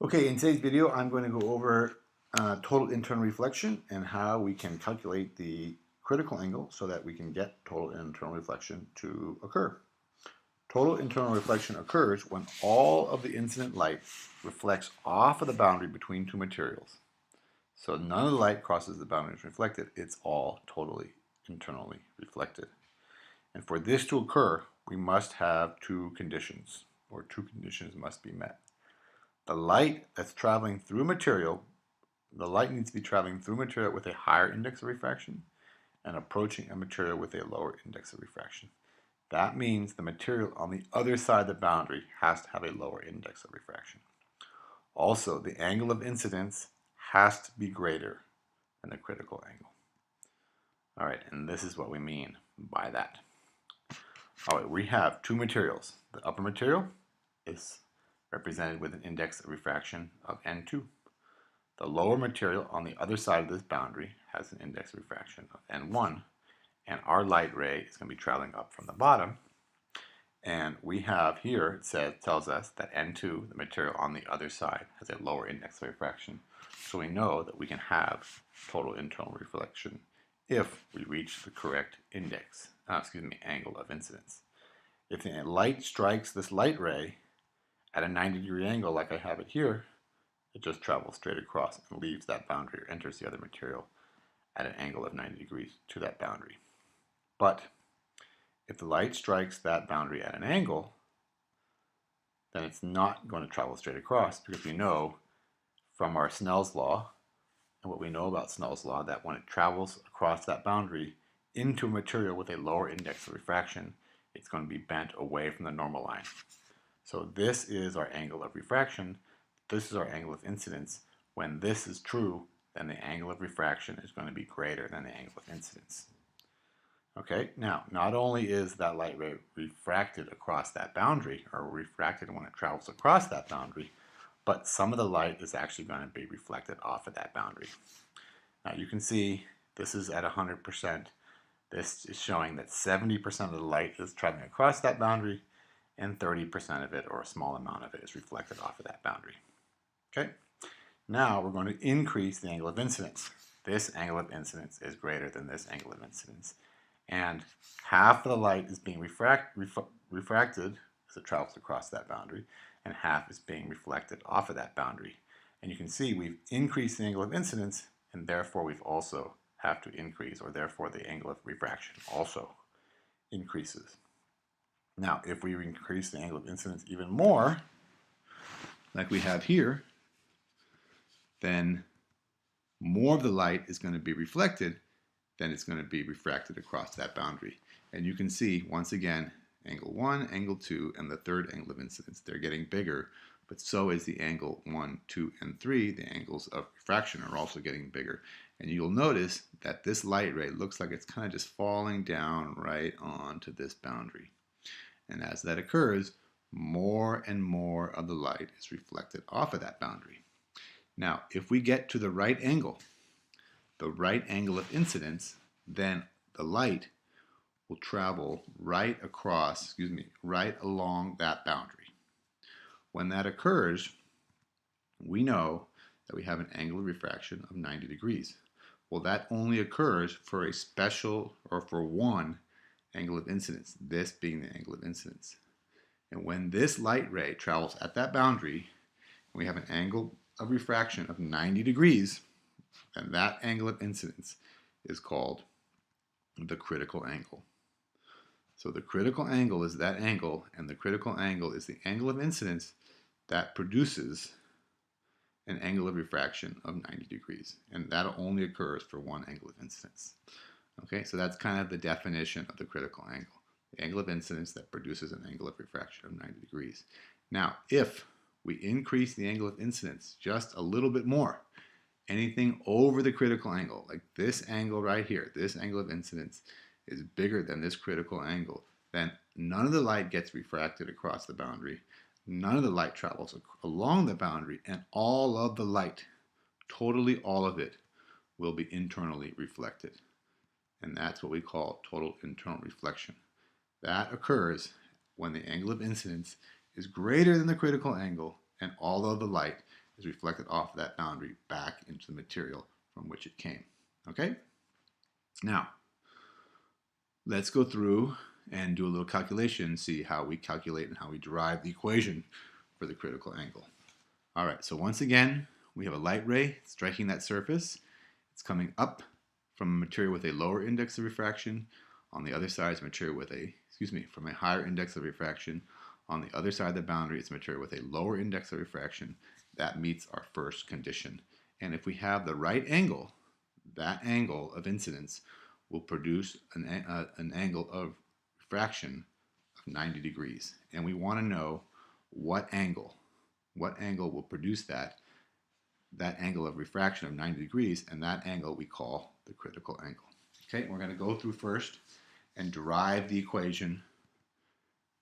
Okay, in today's video, I'm going to go over total internal reflection and how we can calculate the critical angle so that we can get total internal reflection to occur. Total internal reflection occurs when all of the incident light reflects off of the boundary between two materials. So none of the light crosses the boundary and is reflected. It's all totally internally reflected. And for this to occur, we must have two conditions, or two conditions must be met. The light that's traveling through material, the light needs to be traveling through material with a higher index of refraction and approaching a material with a lower index of refraction. That means the material on the other side of the boundary has to have a lower index of refraction. Also, the angle of incidence has to be greater than the critical angle. All right, and this is what we mean by that. All right, we have two materials. The upper material is represented with an index of refraction of N2. The lower material on the other side of this boundary has an index of refraction of N1, and our light ray is going to be traveling up from the bottom. And we have here, it tells us that N2, the material on the other side, has a lower index of refraction. So we know that we can have total internal reflection if we reach the correct angle of incidence. If the light strikes this light ray at a 90-degree angle like I have it here, it just travels straight across and leaves that boundary or enters the other material at an angle of 90 degrees to that boundary. But if the light strikes that boundary at an angle, then it's not going to travel straight across, because we know from our Snell's law and what we know about Snell's law that when it travels across that boundary into a material with a lower index of refraction, it's going to be bent away from the normal line. So this is our angle of refraction. This is our angle of incidence. When this is true, then the angle of refraction is going to be greater than the angle of incidence. Okay, now not only is that light ray refracted across that boundary, or refracted when it travels across that boundary, but some of the light is actually going to be reflected off of that boundary. Now you can see this is at 100%. This is showing that 70% of the light is traveling across that boundary, and 30% of it, or a small amount of it, is reflected off of that boundary. Okay, now we're going to increase the angle of incidence. This angle of incidence is greater than this angle of incidence, and half of the light is being refracted as it travels across that boundary, and half is being reflected off of that boundary. And you can see we've increased the angle of incidence, and therefore we've also have to increase, or therefore the angle of refraction also increases. Now, if we increase the angle of incidence even more, like we have here, then more of the light is going to be reflected than it's going to be refracted across that boundary. And you can see, once again, angle 1, angle 2, and the third angle of incidence. They're getting bigger, but so is the angle 1, 2, and 3. The angles of refraction are also getting bigger. And you'll notice that this light ray looks like it's kind of just falling down right onto this boundary. And as that occurs, more and more of the light is reflected off of that boundary. Now, if we get to the right angle of incidence, then the light will travel right along that boundary. When that occurs, we know that we have an angle of refraction of 90 degrees. Well, that only occurs for a special, or for one angle of incidence, this being the angle of incidence. And when this light ray travels at that boundary, we have an angle of refraction of 90 degrees, and that angle of incidence is called the critical angle. So the critical angle is that angle, and the critical angle is the angle of incidence that produces an angle of refraction of 90 degrees. And that only occurs for one angle of incidence. Okay, so that's kind of the definition of the critical angle. The angle of incidence that produces an angle of refraction of 90 degrees. Now, if we increase the angle of incidence just a little bit more, anything over the critical angle, like this angle right here, this angle of incidence is bigger than this critical angle, then none of the light gets refracted across the boundary, none of the light travels along the boundary, and all of the light, totally all of it, will be internally reflected. And that's what we call total internal reflection. That occurs when the angle of incidence is greater than the critical angle and all of the light is reflected off that boundary back into the material from which it came. Okay? Now, let's go through and do a little calculation, see how we calculate and how we derive the equation for the critical angle. All right, so once again, we have a light ray striking that surface. It's coming up from a material with a lower index of refraction. On the other side is a material with from a higher index of refraction. On the other side of the boundary, it's a material with a lower index of refraction. That meets our first condition. And if we have the right angle, that angle of incidence will produce an angle of refraction of 90 degrees. And we want to know what angle will produce that angle of refraction of 90 degrees, and that angle we call the critical angle. Okay, we're going to go through first and derive the equation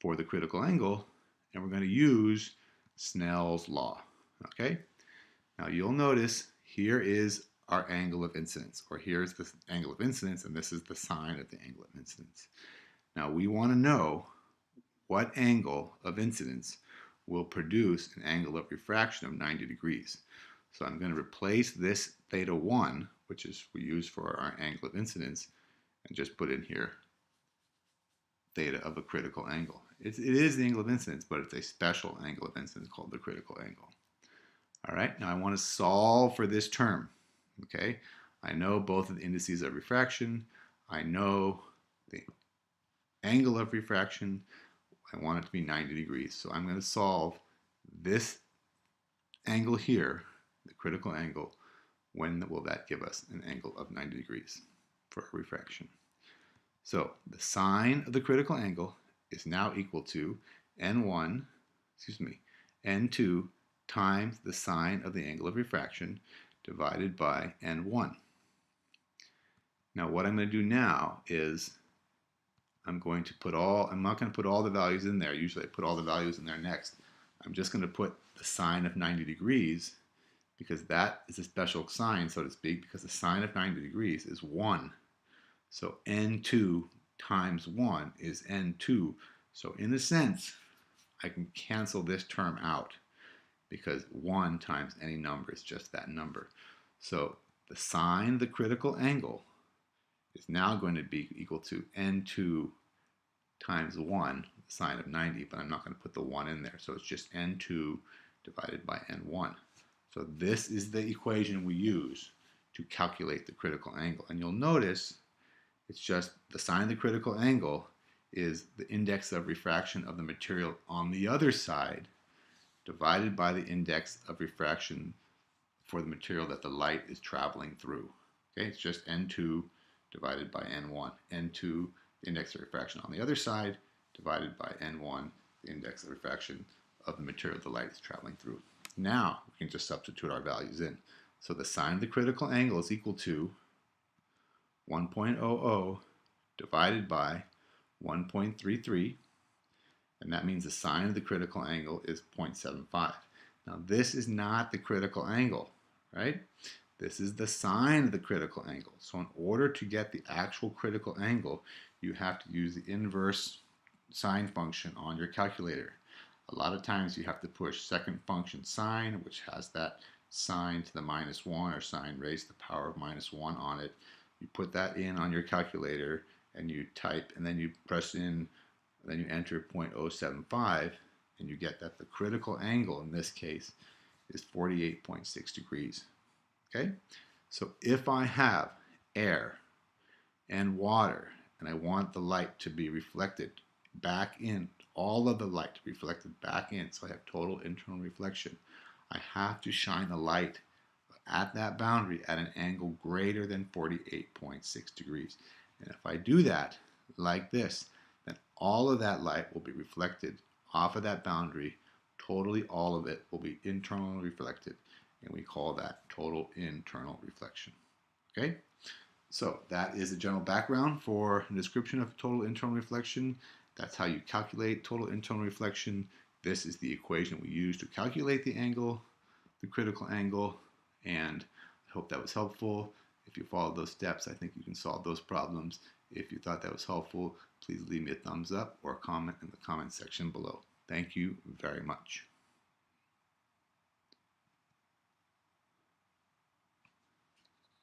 for the critical angle, and we're going to use Snell's law. Okay, now you'll notice here is our angle of incidence, or here's the angle of incidence, and this is the sine of the angle of incidence. Now we want to know what angle of incidence will produce an angle of refraction of 90 degrees. So I'm going to replace this theta 1, which is we use for our angle of incidence, and just put in here theta of a critical angle. It is the angle of incidence, but it's a special angle of incidence called the critical angle. All right, now I want to solve for this term. Okay, I know both of the indices of refraction. I know the angle of refraction. I want it to be 90 degrees. So I'm going to solve this angle here, the critical angle. When will that give us an angle of 90 degrees for refraction? So the sine of the critical angle is now equal to n2 times the sine of the angle of refraction divided by n1. Now what I'm going to do now is I'm not going to put all the values in there. Usually I put all the values in there next. I'm just going to put the sine of 90 degrees because that is a special sign, so to speak, because the sine of 90 degrees is 1. So n2 times 1 is n2. So in a sense, I can cancel this term out because 1 times any number is just that number. So the sine of the critical angle is now going to be equal to n2 times 1, the sine of 90, but I'm not going to put the 1 in there. So it's just n2 divided by n1. So this is the equation we use to calculate the critical angle. And you'll notice it's just the sine of the critical angle is the index of refraction of the material on the other side divided by the index of refraction for the material that the light is traveling through. Okay, it's just n2 divided by n1. n2, the index of refraction on the other side, divided by n1, the index of refraction of the material the light is traveling through. Now we can just substitute our values in. So the sine of the critical angle is equal to 1.00 divided by 1.33, and that means the sine of the critical angle is 0.75. Now this is not the critical angle, right? This is the sine of the critical angle. So in order to get the actual critical angle, you have to use the inverse sine function on your calculator. A lot of times you have to push second function sine, which has that sine to the -1 or sine raised to the power of -1 on it. You put that in on your calculator and you type, and then you press in, then you enter 0.075, and you get that the critical angle in this case is 48.6 degrees. Okay, so if I have air and water and I want the light to be reflected back in, all of the light reflected back in, so I have total internal reflection, I have to shine the light at that boundary at an angle greater than 48.6 degrees. And if I do that like this, then all of that light will be reflected off of that boundary. Totally all of it will be internally reflected, and we call that total internal reflection. Okay, so that is the general background for a description of total internal reflection. That's how you calculate total internal reflection. This is the equation we use to calculate the angle, the critical angle, and I hope that was helpful. If you follow those steps, I think you can solve those problems. If you thought that was helpful, please leave me a thumbs up or a comment in the comment section below. Thank you very much.